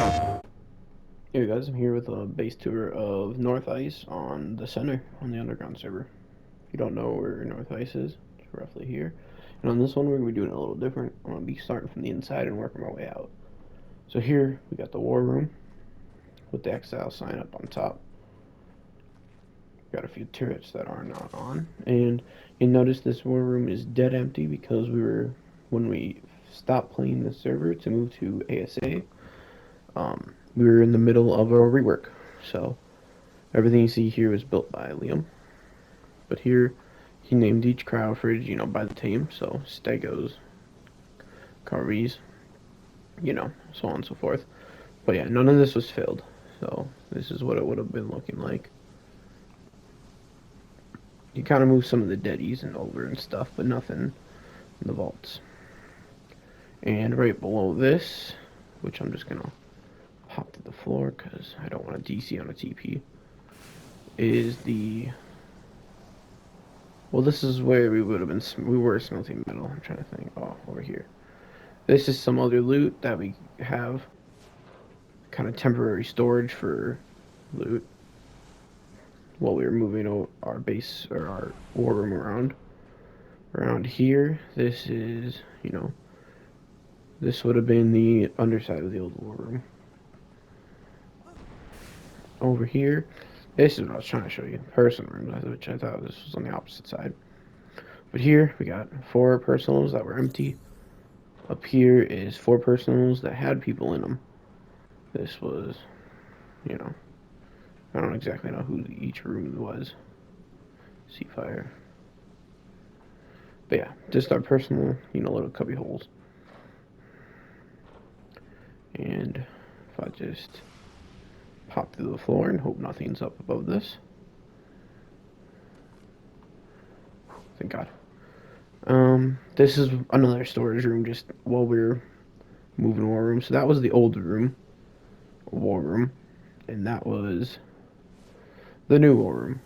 Hey guys, I'm here with a base tour of North Ice on the center, on the underground server. If you don't know where North Ice is, it's roughly here. And on this one, we're going to be doing it a little different. I'm going to be starting from the inside and working my way out. So here, we got the war room with the Exiles sign up on top. Got a few turrets that are not on. And you notice this war room is dead empty because when we stopped playing the server to move to ASA, we were in the middle of a rework. So everything you see here was built by Liam. But here, he named each cryo fridge, by the team. So Stegos, Carvies, so on and so forth. But yeah, none of this was filled. So this is what it would have been looking like. You kind of move some of the deadies and over and stuff, but nothing in the vaults. And right below this, which I'm just going to hop to the floor because I don't want to DC on a TP, is the... Well, this is where we would have been... We were smelting metal. I'm trying to think. Oh, over here. This is some other loot that we have. Kind of temporary storage for loot while we were moving our base or our war room around. Around here, this is, this would have been the underside of the old war room. Over here, this is what I was trying to show you. Personal rooms, which I thought this was on the opposite side. But here, we got 4 personals that were empty. Up here is 4 personals that had people in them. This was, I don't exactly know who each room was. Seafire. But yeah, just our personal, little cubby holes. And if I just pop through the floor and hope nothing's up above this. Thank God. This is another storage room just while we were moving war room. So that was the old room, war room, and that was the new war room.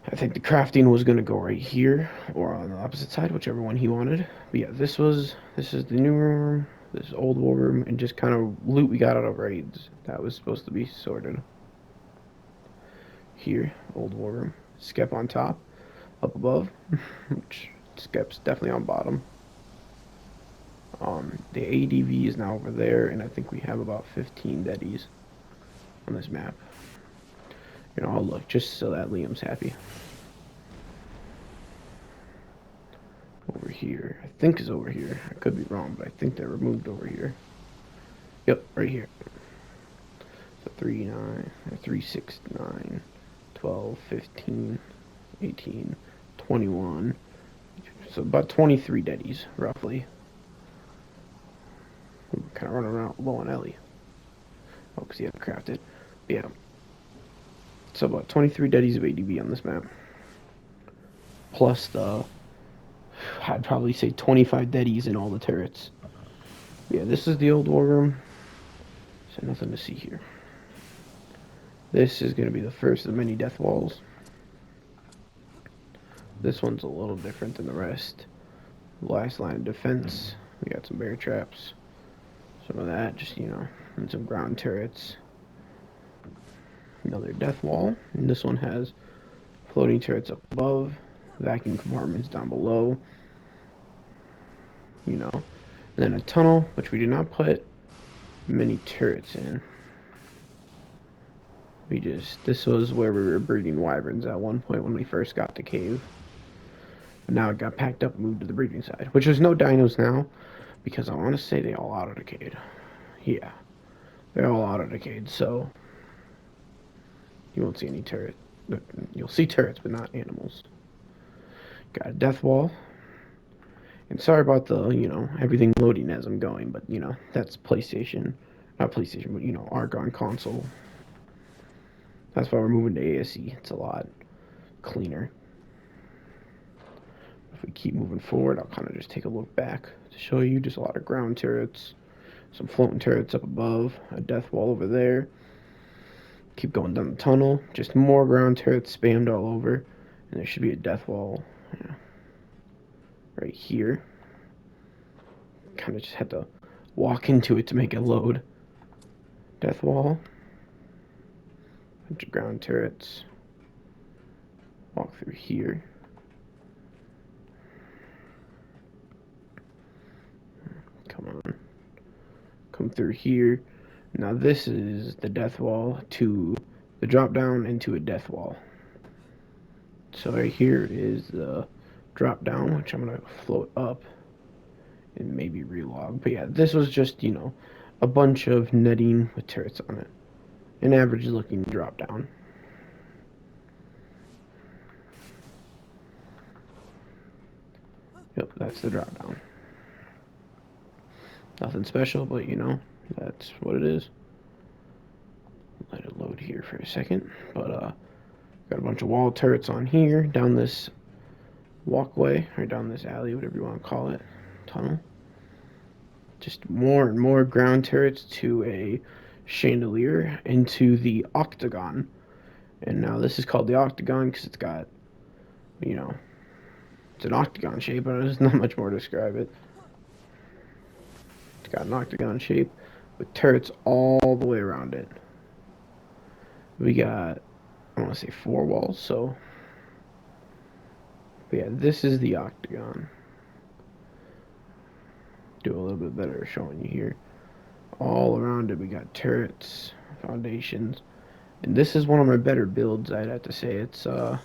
I think the crafting was going to go right here or on the opposite side, whichever one he wanted. But yeah, this is the new room, this old war room, and just kind of loot we got out of raids that was supposed to be sorted. Here, old war room. Skep on top, up above, which Skep's definitely on bottom. The ADV is now over there, and I think we have about 15 deadies on this map. I'll look just so that Liam's happy. Over here, I think is over here. I could be wrong, but I think they're removed over here. Yep, right here. So 3, 9, 3, 6, 9, 12, 15, 18, 21. So about 23 deadies, roughly. I'm kind of running around low on Ellie. Oh, because he hasn't crafted. But yeah. So about 23 deadies of ADV on this map. Plus I'd probably say 25 deadies in all the turrets. Yeah, this is the old war room. So nothing to see here. This is going to be the first of many death walls. This one's a little different than the rest. Last line of defense. We got some bear traps. Some of that, just, and some ground turrets. Another death wall. And this one has floating turrets up above. Vacuum compartments down below. And then a tunnel, which we did not put many turrets in. This was where we were breeding wyverns at one point when we first got the cave. But now it got packed up and moved to the breeding side, which there's no dinos now, because I want to say they all auto-decayed. Yeah, they're all auto-decayed, so you won't see any turret. You'll see turrets, but not animals. Got a death wall. And sorry about the, everything loading as I'm going, but, that's PlayStation. Not PlayStation, but, Argon console. That's why we're moving to ASE. It's a lot cleaner. If we keep moving forward, I'll kind of just take a look back to show you just a lot of ground turrets, some floating turrets up above, a death wall over there. Keep going down the tunnel, just more ground turrets spammed all over, and there should be a death wall right here. Kind of just had to walk into it to make it load. death wall, bunch of ground turrets. Walk through here. Come on. Come through here. Now this is the death wall to the drop down into a death wall. So right here is the drop down, which I'm going to float up and maybe relog. But yeah, this was just, you know, a bunch of netting with turrets on it. An average looking drop down. Yep, that's the drop down. Nothing special, but you know, that's what it is. Let it load here for a second. But got a bunch of wall turrets on here, down this walkway, or down this alley, whatever you want to call it, tunnel. Just more and more ground turrets to a chandelier into the octagon. And now this is called the octagon because it's got, you know, it's an octagon shape, but there's not much more to describe it. It's got an octagon shape with turrets all the way around it. We got, I want to say 4 walls, so. But yeah, this is the octagon. Do a little bit better showing you here. All around it, we got turrets, foundations. And this is one of my better builds, I'd have to say. It's, I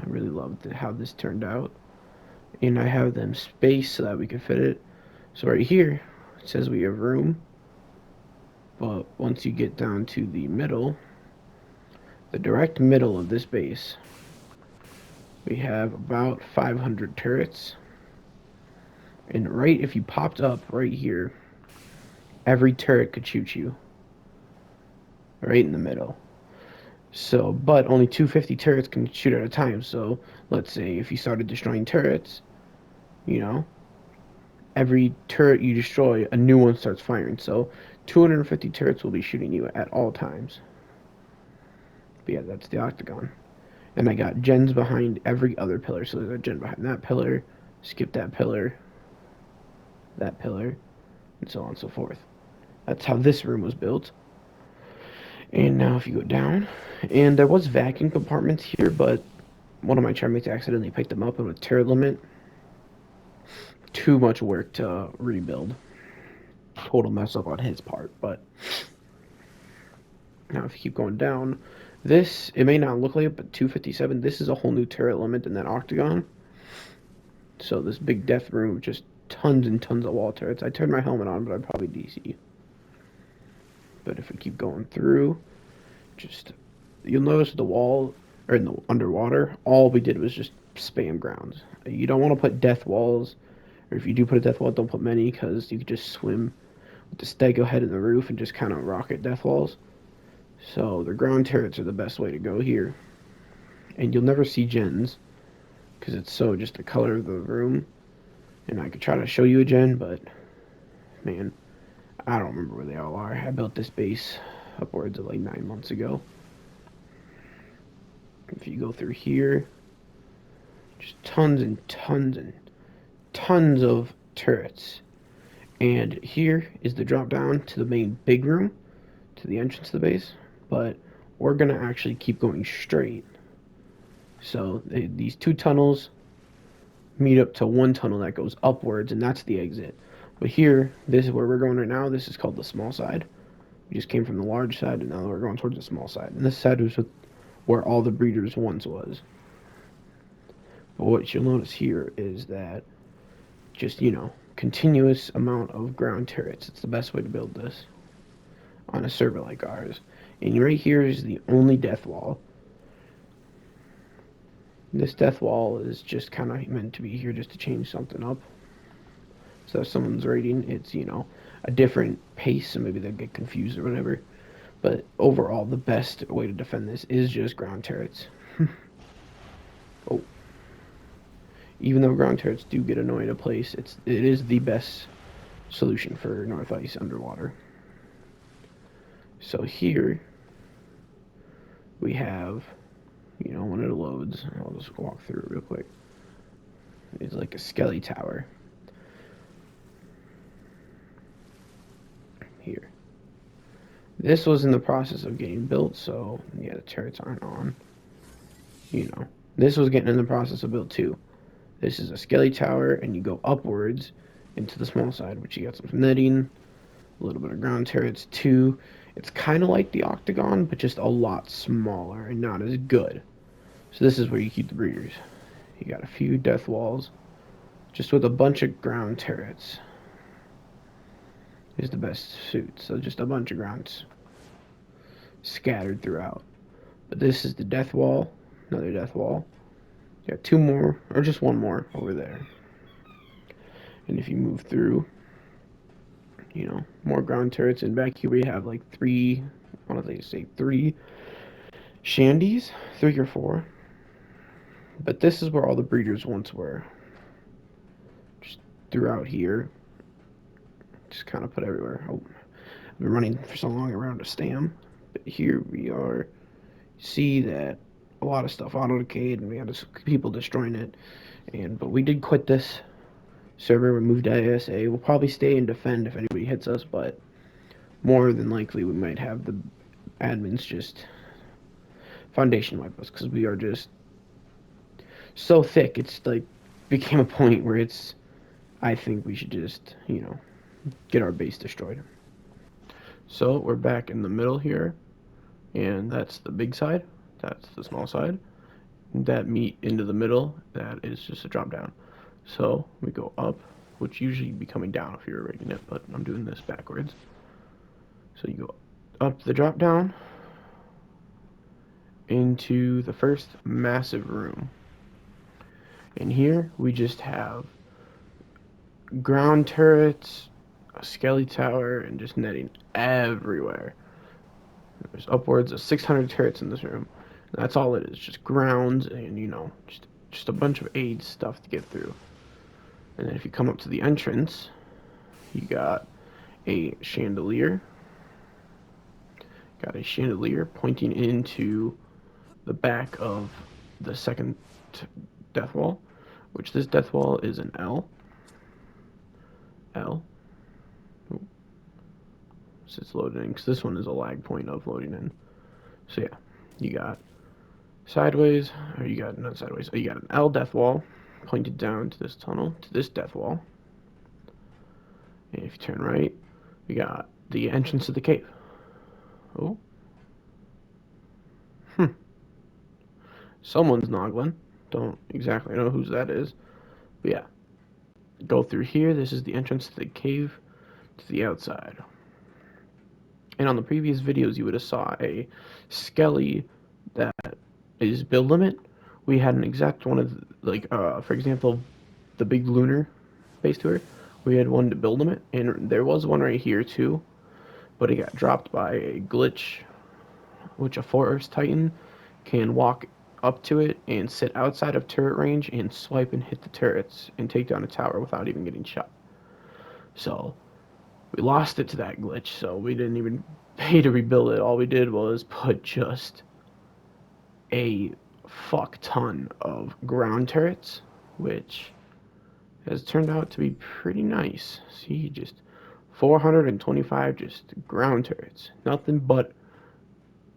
really love how this turned out. And I have them spaced so that we can fit it. So right here, it says we have room. But once you get down to the middle, the direct middle of this base, we have about 500 turrets. And right, if you popped up right here, every turret could shoot you. Right in the middle. So, but only 250 turrets can shoot at a time. So, let's say if you started destroying turrets, you know, every turret you destroy, a new one starts firing. So, 250 turrets will be shooting you at all times. But yeah, that's the octagon. And I got gens behind every other pillar. So there's a gen behind that pillar, skip that pillar, and so on and so forth. That's how this room was built. And now if you go down, and there was vacuum compartments here, but one of my teammates accidentally picked them up, and with turret limit, too much work to rebuild. Total mess up on his part, but now if you keep going down, this, it may not look like it, but 257, this is a whole new turret limit in that octagon. So this big death room, just tons and tons of wall turrets. I turned my helmet on, but I'd probably DC. But if we keep going through, just, you'll notice the wall, or in the underwater, all we did was just spam grounds. You don't want to put death walls, or if you do put a death wall, don't put many, because you could just swim with the stego head in the roof and just kind of rocket death walls. So the ground turrets are the best way to go here. And you'll never see gens, because it's so just the color of the room. And I could try to show you a gen, but man, I don't remember where they all are. I built this base upwards of like 9 months ago. If you go through here, just tons and tons and tons of turrets. And here is the drop down to the main big room, to the entrance to the base. But we're going to actually keep going straight. So these 2 tunnels meet up to 1 tunnel that goes upwards, and that's the exit. But here, this is where we're going right now. This is called the small side. We just came from the large side, and now we're going towards the small side. And this side was where all the breeders once was. But what you'll notice here is that just, you know, continuous amount of ground turrets. It's the best way to build this on a server like ours. And right here is the only death wall. This death wall is just kind of meant to be here just to change something up. So if someone's raiding, it's, you know, a different pace, so maybe they'll get confused or whatever. But overall, the best way to defend this is just ground turrets. Oh. Even though ground turrets do get annoying to place, it is the best solution for North Ice underwater. So here, we have, you know, when it loads, I'll just walk through it real quick. It's like a skelly tower. here. This was in the process of getting built, so yeah, the turrets aren't on. You know, this was getting in the process of built too. This is a skelly tower, and you go upwards into the small side, which you got some netting, a little bit of ground turrets too. It's kind of like the octagon, but just a lot smaller and not as good. So this is where you keep the breeders. You got a few death walls, just with a bunch of ground turrets. Is the best suit. So just a bunch of grounds scattered throughout. But this is the death wall, another death wall. You got two more, or just one more over there. And if you move through, you know, more ground turrets. And back here we have like three, I want to say three shandies, three or four. But this is where all the breeders once were. Just throughout here. Just kind of put everywhere. Oh, I've been running for so long around a stam. But here we are. See that a lot of stuff auto decayed and we had people destroying it. But we did quit this server. We moved to ASA. We'll probably stay and defend if anybody hits us, but more than likely we might have the admins just foundation wipe us because we are just so thick. It's like became a point where it's. I think we should just get our base destroyed. So we're back in the middle here, and that's the big side. That's the small side. That meet into the middle. That is just a drop down. So we go up, which usually be coming down if you're rating it, but I'm doing this backwards. So you go up the drop down into the first massive room. And here we just have ground turrets, a skelly tower, and just netting everywhere. There's upwards of 600 turrets in this room. That's all it is, just grounds and just a bunch of aid stuff to get through. And then if you come up to the entrance, you got a chandelier. Got a chandelier pointing into the back of the second death wall, which this death wall is an L. L. Ooh. So it's loading in, because this one is a lag point of loading in. So yeah, you got sideways, or you got, not sideways, you got an L death wall pointed down to this tunnel, to this death wall. And if you turn right, we got the entrance to the cave. Oh. Someone's noggling. Don't exactly know whose that is. But yeah. Go through here. This is the entrance to the cave to the outside. And on the previous videos, you would have saw a skelly that is build limit. We had an exact one of, like, for example, the big lunar base tour. We had one to build limit, and there was one right here too, but it got dropped by a glitch, which a Force Titan can walk up to it and sit outside of turret range and swipe and hit the turrets and take down a tower without even getting shot. So we lost it to that glitch, so we didn't even pay to rebuild it. All we did was put just a fuck ton of ground turrets, which has turned out to be pretty nice. See, just 425 just ground turrets. Nothing but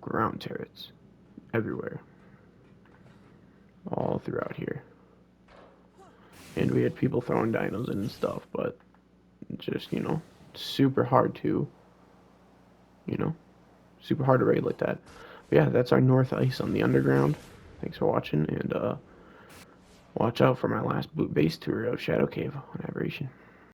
ground turrets everywhere. All throughout here. And we had people throwing dinos in and stuff, but just, super hard to, super hard to raid like that. But yeah, that's our north ice on the underground. Thanks for watching, and watch out for my last base tour of Shadow Cave on Aberration.